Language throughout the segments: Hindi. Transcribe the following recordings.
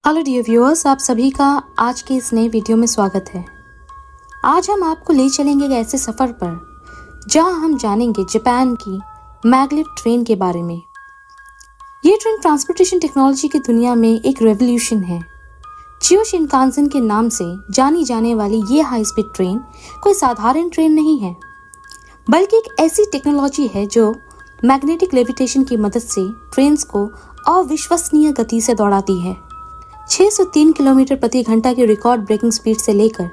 हेलो डियर व्यूअर्स, आप सभी का आज के इस नए वीडियो में स्वागत है। आज हम आपको ले चलेंगे एक ऐसे सफ़र पर जहां हम जानेंगे जापान की मैग्लेव ट्रेन के बारे में। ये ट्रेन ट्रांसपोर्टेशन टेक्नोलॉजी की दुनिया में एक रेवोल्यूशन है। चियो शिनकानसेन के नाम से जानी जाने वाली ये हाई स्पीड ट्रेन कोई साधारण ट्रेन नहीं है, बल्कि एक ऐसी टेक्नोलॉजी है जो मैग्नेटिक लेविटेशन की मदद से ट्रेन्स को अविश्वसनीय गति से दौड़ाती है। 603 किलोमीटर प्रति घंटा की रिकॉर्ड ब्रेकिंग स्पीड से लेकर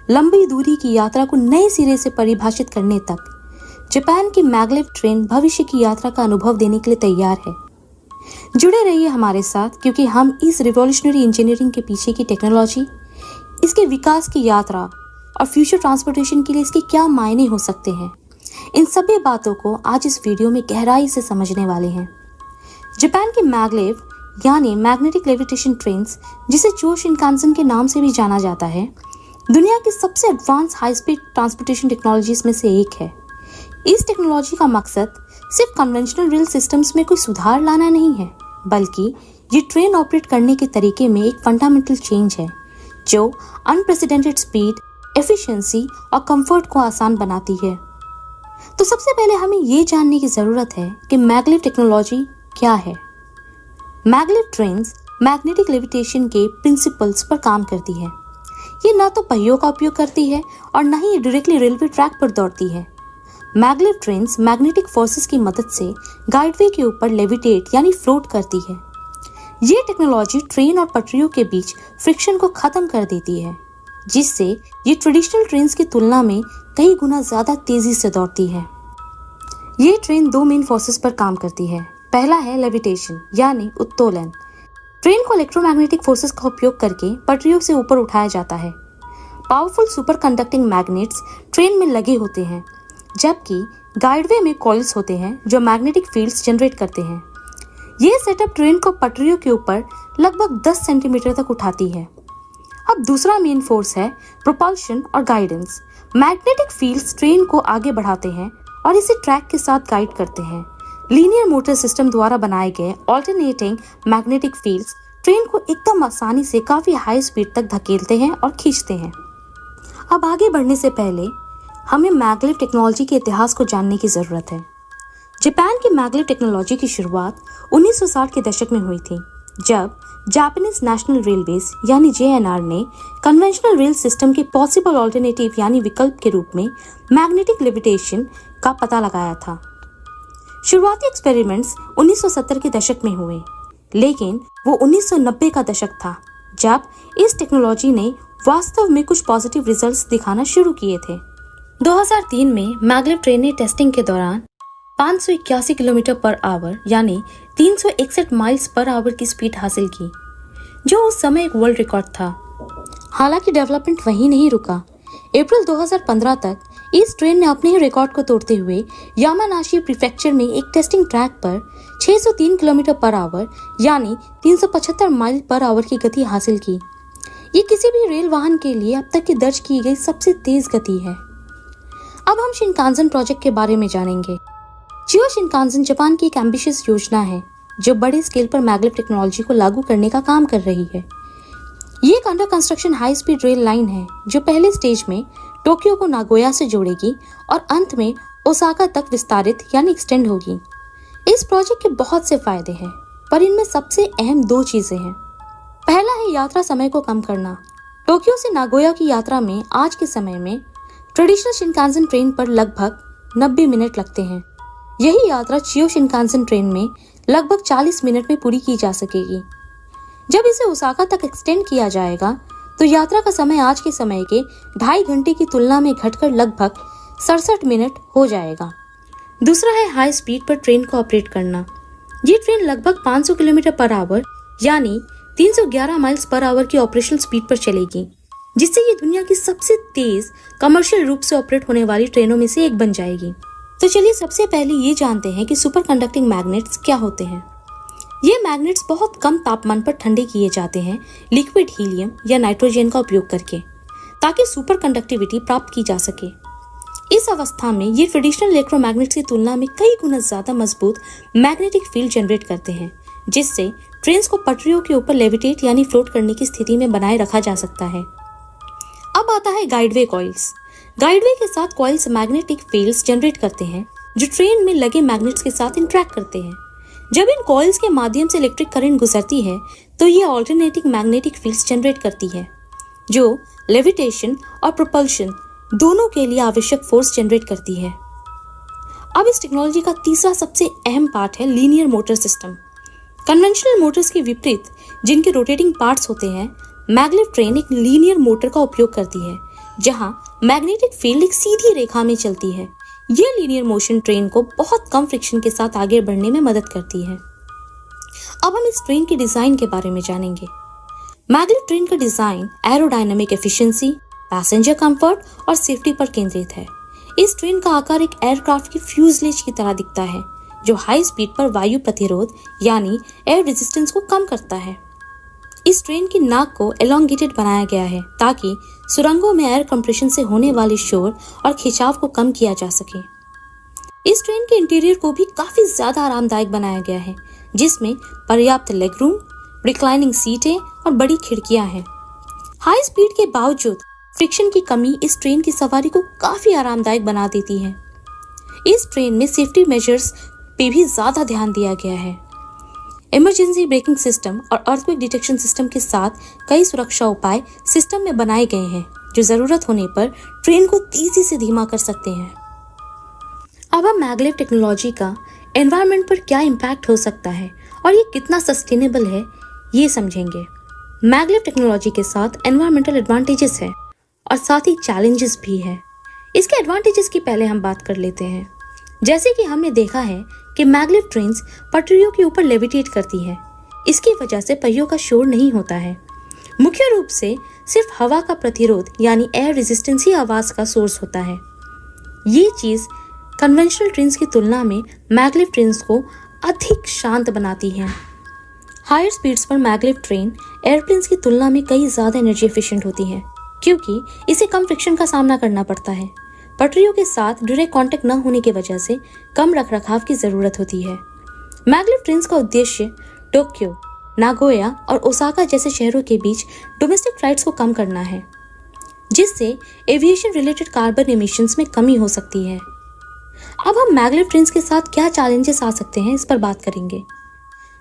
लंबी दूरी की यात्रा को नए सिरे से परिभाषित करने तक जापान की मैग्लेव ट्रेन भविष्य की यात्रा का अनुभव देने के लिए तैयार है। जुड़े रहिए हमारे साथ, क्योंकि हम इस रिवॉल्यूशनरी इंजीनियरिंग के पीछे की टेक्नोलॉजी, इसके विकास की यात्रा और फ्यूचर ट्रांसपोर्टेशन के लिए इसके क्या मायने हो सकते हैं, इन सभी बातों को आज इस वीडियो में गहराई से समझने वाले हैं। जापान की मैग्लेव यानी मैग्नेटिक लेविटेशन ट्रेन्स, जिसे चियो शिनकानसेन के नाम से भी जाना जाता है, दुनिया की सबसे advance high speed transportation technologies में से एक है। इस टेक्नोलॉजी का मकसद सिर्फ कन्वेंशनल रेल सिस्टम्स में कोई सुधार लाना नहीं है, बल्कि ये ट्रेन ऑपरेट करने के तरीके में एक फंडामेंटल चेंज है जो अनप्रेसिडेंटेड स्पीड, एफिशिएंसी और कंफर्ट को आसान बनाती है। तो सबसे पहले हमें ये जानने की ज़रूरत है कि मैग्लेव टेक्नोलॉजी क्या है। मैग्लेव ट्रेन्स मैग्नेटिक लेविटेशन के प्रिंसिपल्स पर काम करती है। ये ना तो पहियों का उपयोग करती है और ना ही डायरेक्टली रेलवे ट्रैक पर दौड़ती है। मैग्लेव ट्रेन्स मैग्नेटिक फोर्सेस की मदद से गाइडवे के ऊपर लेविटेट यानी फ्लोट करती है। ये टेक्नोलॉजी ट्रेन और पटरियों के बीच फ्रिक्शन को खत्म कर देती है, जिससे ये ट्रेडिशनल ट्रेन्स की तुलना में कई गुना ज़्यादा तेजी से दौड़ती है। ये ट्रेन दो मेन फोर्सेस पर काम करती है। पहला है लेविटेशन यानी उत्तोलन। ट्रेन को इलेक्ट्रोमैग्नेटिक फोर्सेस का उपयोग करके पटरियों से ऊपर उठाया जाता है। Powerful super conducting magnets train में लगे होते हैं, जबकि गाइडवे में कॉइल्स होते हैं जो मैग्नेटिक फील्ड्स जनरेट करते हैं। ये सेटअप ट्रेन को पटरियों के ऊपर लगभग 10 सेंटीमीटर तक उठाती है। अब दूसरा मेन फोर्स है प्रोपल्शन और गाइडेंस। मैग्नेटिक फील्ड्स ट्रेन को आगे बढ़ाते हैं और इसे ट्रैक के साथ गाइड करते हैं। लीनियर मोटर सिस्टम द्वारा बनाए गए ऑल्टरनेटिंग मैग्नेटिक फील्ड्स ट्रेन को एकदम आसानी से काफी हाई स्पीड तक धकेलते हैं और खींचते हैं। अब आगे बढ़ने से पहले हमें मैग्लेव टेक्नोलॉजी के इतिहास को जानने की जरूरत है। जापान की मैग्लेव टेक्नोलॉजी की शुरुआत 1960 के दशक में हुई थी, जब जापानीज नेशनल रेलवेज यानी JNR ने कन्वेंशनल रेल सिस्टम के पॉसिबल ऑल्टरनेटिव यानी विकल्प के रूप में मैग्नेटिक लेविटेशन का पता लगाया था। शुरुआती एक्सपेरिमेंट्स 1970 के दशक में हुए, लेकिन वो 1990 का दशक था जब इस टेक्नोलॉजी ने वास्तव में कुछ पॉजिटिव रिजल्ट्स दिखाना शुरू किए थे। 2003 में मैग्लेव ट्रेन ने टेस्टिंग के दौरान 581 किलोमीटर पर आवर यानी 361 माइल्स पर आवर की स्पीड हासिल की, जो उस समय एक वर्ल्ड रिकॉर्ड था। हालांकि डेवलपमेंट वहीं नहीं रुका। अप्रैल 2015 तक इस ट्रेन ने अपने ही रिकॉर्ड को तोड़ते हुए यामानाशी प्रीफेक्चर में एक टेस्टिंग ट्रैक पर 603 किलोमीटर पर आवर यानी 375 माइल पर आवर की गति हासिल की। ये किसी भी रेल वाहन के लिए अब तक की दर्ज की गई सबसे तेज गति है। अब हम शिनकानसेन प्रोजेक्ट के बारे में जानेंगे। चियो शिनकानसेन जापान की एक एम्बिशियस योजना है जो बड़े स्केल पर मैग्लेव टेक्नोलॉजी को लागू करने का काम कर रही है। ये एक under construction high speed rail line है जो पहले स्टेज में टोक्यो को नागोया से जोड़ेगी और अंत में ओसाका तक विस्तारित यानी एक्सटेंड होगी। इस प्रोजेक्ट के बहुत से फायदे हैं, पर इनमें सबसे अहम दो चीजें हैं। पहला है यात्रा समय को कम करना। टोक्यो से नागोया की यात्रा में आज के समय में ट्रेडिशनल शिनकानसेन ट्रेन पर लगभग 90 मिनट लगते हैं। यही यात्रा चियो शिनकानसेन ट्रेन में लगभग 40 मिनट में पूरी की जा सकेगी। जब इसे ओसाका तक एक्सटेंड किया जाएगा तो यात्रा का समय आज के समय के 2.5 घंटे की तुलना में घटकर लगभग 67 मिनट हो जाएगा। दूसरा है हाई स्पीड पर ट्रेन को ऑपरेट करना। ये ट्रेन लगभग 500 किलोमीटर पर आवर यानी 311 माइल्स पर आवर की ऑपरेशनल स्पीड पर चलेगी, जिससे ये दुनिया की सबसे तेज कमर्शियल रूप से ऑपरेट होने वाली ट्रेनों में से एक बन जाएगी। तो चलिए सबसे पहले ये जानते हैं कि सुपर कंडक्टिंग मैग्नेट्स क्या होते हैं। ये मैग्नेट्स बहुत कम तापमान पर ठंडे किए जाते हैं लिक्विड हीलियम या नाइट्रोजन का उपयोग करके, ताकि सुपर कंडक्टिविटी प्राप्त की जा सके। इस अवस्था में ये ट्रेडिशनल इलेक्ट्रोमैग्नेट्स की तुलना में कई गुना ज्यादा मजबूत मैग्नेटिक फील्ड जनरेट करते हैं, जिससे ट्रेन्स को पटरियों के ऊपर लेविटेट यानी फ्लोट करने की स्थिति में बनाए रखा जा सकता है। अब आता है गाइडवे कॉइल्स। गाइडवे के साथ कॉइल्स मैग्नेटिक फील्ड्स जनरेट करते हैं जो ट्रेन में लगे मैग्नेट्स के साथ इंटरेक्ट करते हैं। जब इन कॉइल्स के माध्यम से इलेक्ट्रिक करंट गुजरती है तो ये ऑल्टरनेटिंग मैग्नेटिक फील्ड्स जनरेट करती है जो लेविटेशन और प्रोपल्शन दोनों के लिए आवश्यक फोर्स जनरेट करती है। अब इस टेक्नोलॉजी का तीसरा सबसे अहम पार्ट है linear motor system. Conventional Motors के विपरीत जिनके रोटेटिंग पार्ट्स होते हैं, मैग्लेव ट्रेन एक लीनियर मोटर का उपयोग करती है जहां मैग्नेटिक फील्ड एक सीधी रेखा में चलती है। यह लीनियर मोशन ट्रेन को बहुत कम फ्रिक्शन के साथ आगे बढ़ने में मदद करती है। अब हम इस ट्रेन के डिजाइन के बारे में जानेंगे। मैग्लेव ट्रेन का design aerodynamic efficiency, passenger comfort और सेफ्टी पर केंद्रित है। इस ट्रेन का आकार एक एयरक्राफ्ट की फ्यूजलेज की तरह दिखता है जो हाई स्पीड पर वायु प्रतिरोध यानी एयर रेजिस्टेंस को कम करता है। इस ट्रेन की नाक को एलोंगेटेड बनाया गया है ताकि सुरंगों में एयर कंप्रेशन से होने वाले शोर और खिंचाव को कम किया जा सके। इस ट्रेन के इंटीरियर को भी काफी ज्यादा आरामदायक बनाया गया है जिसमें पर्याप्त लेग रूम, रिक्लाइनिंग सीटें और बड़ी खिड़कियां हैं। हाई स्पीड के बावजूद फ्रिक्शन की कमी इस ट्रेन की सवारी को काफी आरामदायक बना देती है। इस ट्रेन में सेफ्टी मेजर्स पे भी ज्यादा ध्यान दिया गया है। इमरजेंसी ब्रेकिंग सिस्टम और अर्थक्वेक डिटेक्शन सिस्टम के साथ कई सुरक्षा उपाय सिस्टम में बनाए गए हैं जो जरूरत होने पर ट्रेन को तेजी से धीमा कर सकते हैं। अब हम मैग्लेव टेक्नोलॉजी का एनवायरनमेंट पर क्या इम्पैक्ट हो सकता है और ये कितना सस्टेनेबल है ये समझेंगे। मैग्लेव टेक्नोलॉजी के साथ एनवायरमेंटल एडवांटेजेस है और साथ ही चैलेंजेस भी है। इसके एडवांटेजेस की पहले हम बात कर लेते हैं। जैसे कि हमने देखा है कि मैग्लेव ट्रेन्स पटरियों के ऊपर लेविटेट करती है। इसकी वजह से पहियों का शोर नहीं होता है। मुख्य रूप से सिर्फ हवा का प्रतिरोध यानी एयर रेजिस्टेंस ही आवाज का सोर्स होता है। ये चीज कन्वेंशनल ट्रेन्स की तुलना में मैग्लेव ट्रेन्स को अधिक शांत बनाती है। हायर स्पीड्स पर मैग्लेव ट्रेन एयरप्लेन्स की तुलना में कई ज्यादा एनर्जी एफिशिएंट होती है क्योंकि इसे कम फ्रिक्शन का सामना करना पड़ता है। पटरियों के साथ डायरेक्ट कांटेक्ट न होने की वजह से कम रखरखाव की जरूरत होती है। मैग्लेव ट्रेन्स का उद्देश्य टोक्यो, नागोया और ओसाका जैसे शहरों के बीच डोमेस्टिक फ्लाइट्स को कम करना है जिससे एविएशन रिलेटेड कार्बन एमिशंस में कमी हो सकती है। अब हम मैग्लेव ट्रेन्स के साथ क्या चैलेंजेस आ सकते हैं इस पर बात करेंगे।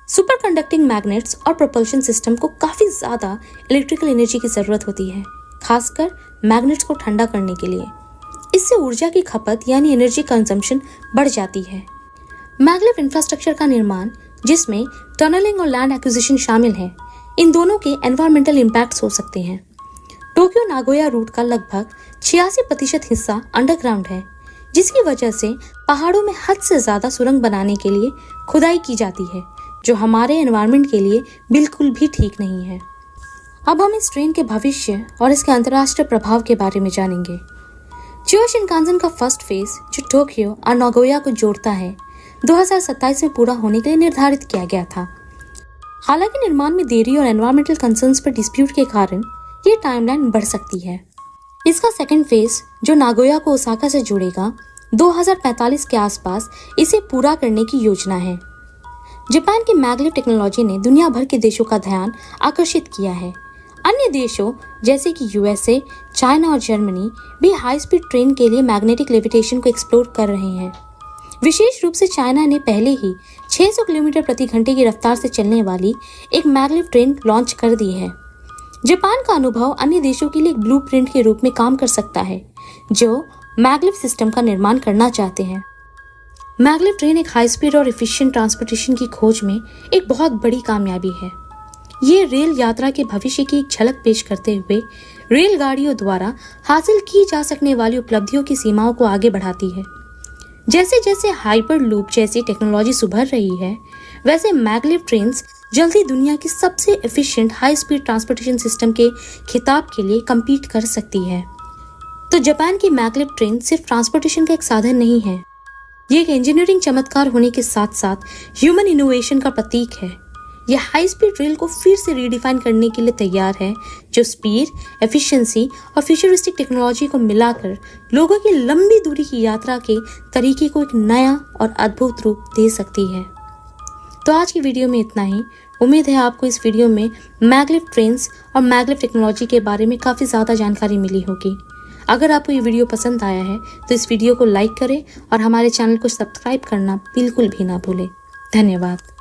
सुपर कंडक्टिंग मैग्नेट्स और प्रोपल्शन सिस्टम को काफी ज्यादा इलेक्ट्रिकल एनर्जी की जरूरत होती है, खासकर मैग्नेट्स को ठंडा करने के लिए। इससे ऊर्जा की खपत यानी एनर्जी कंजम्पशन बढ़ जाती है। मैग्लेव इंफ्रास्ट्रक्चर का निर्माण जिसमें टनलिंग और लैंड एक्विजिशन शामिल है, इन दोनों के एनवायरमेंटल इम्पैक्ट्स हो सकते हैं। टोक्यो नागोया रूट का लगभग 86% हिस्सा अंडरग्राउंड है जिसकी वजह से पहाड़ों में हद से ज्यादा सुरंग बनाने के लिए खुदाई की जाती है जो हमारे एनवायरमेंट के लिए बिल्कुल भी ठीक नहीं है। अब हम इस ट्रेन के भविष्य और इसके अंतर्राष्ट्रीय प्रभाव के बारे में जानेंगे। चियो शिनकानसेन का फर्स्ट फेज जो टोक्यो और नागोया को जोड़ता है 2027 में पूरा होने के लिए निर्धारित किया गया था। हालांकि निर्माण में देरी और एनवायरमेंटल कंसर्न्स पर डिस्प्यूट के कारण ये टाइमलाइन बढ़ सकती है। इसका सेकंड फेज जो नागोया को ओसाका से जोड़ेगा 2045 के आसपास इसे पूरा करने की योजना है। जापान की मैग्लेव टेक्नोलॉजी ने दुनिया भर के देशों का ध्यान आकर्षित किया है। अन्य देशों जैसे कि यूएसए, चाइना और जर्मनी भी हाई स्पीड ट्रेन के लिए मैग्नेटिक लेविटेशन को एक्सप्लोर कर रहे हैं। विशेष रूप से चाइना ने पहले ही 600 किलोमीटर प्रति घंटे की रफ्तार से चलने वाली एक मैग्लेव ट्रेन लॉन्च कर दी है। जापान का अनुभव अन्य देशों के लिए एक ब्लूप्रिंट के रूप में काम कर सकता है जो मैग्लेव सिस्टम का निर्माण करना चाहते हैं। मैग्लेव ट्रेन एक हाई स्पीड और एफिशिएंट ट्रांसपोर्टेशन की खोज में एक बहुत बड़ी कामयाबी है। ये रेल यात्रा के भविष्य की एक झलक पेश करते हुए रेलगाड़ियों द्वारा हासिल की जा सकने वाली उपलब्धियों की सीमाओं को आगे बढ़ाती है। जैसे जैसे हाइपर लूप जैसी टेक्नोलॉजी सुधर रही है, वैसे मैग्लेव ट्रेन्स जल्दी दुनिया की सबसे efficient high speed transportation system के खिताब के लिए कम्पीट कर सकती है। तो जापान की मैग्लेव ट्रेन सिर्फ ट्रांसपोर्टेशन का एक साधन नहीं है, ये एक इंजीनियरिंग चमत्कार होने के साथ साथ ह्यूमन इनोवेशन का प्रतीक है। यह हाई स्पीड रेल को फिर से रीडिफाइन करने के लिए तैयार है, जो स्पीड, एफिशिएंसी और फ्यूचरिस्टिक टेक्नोलॉजी को मिलाकर लोगों की लंबी दूरी की यात्रा के तरीके को एक नया और अद्भुत रूप दे सकती है। तो आज की वीडियो में इतना ही। उम्मीद है आपको इस वीडियो में मैगलेव ट्रेन्स और मैगलेव टेक्नोलॉजी के बारे में काफ़ी ज़्यादा जानकारी मिली होगी। अगर आपको ये वीडियो पसंद आया है तो इस वीडियो को लाइक करें और हमारे चैनल को सब्सक्राइब करना बिल्कुल भी ना भूलें। धन्यवाद।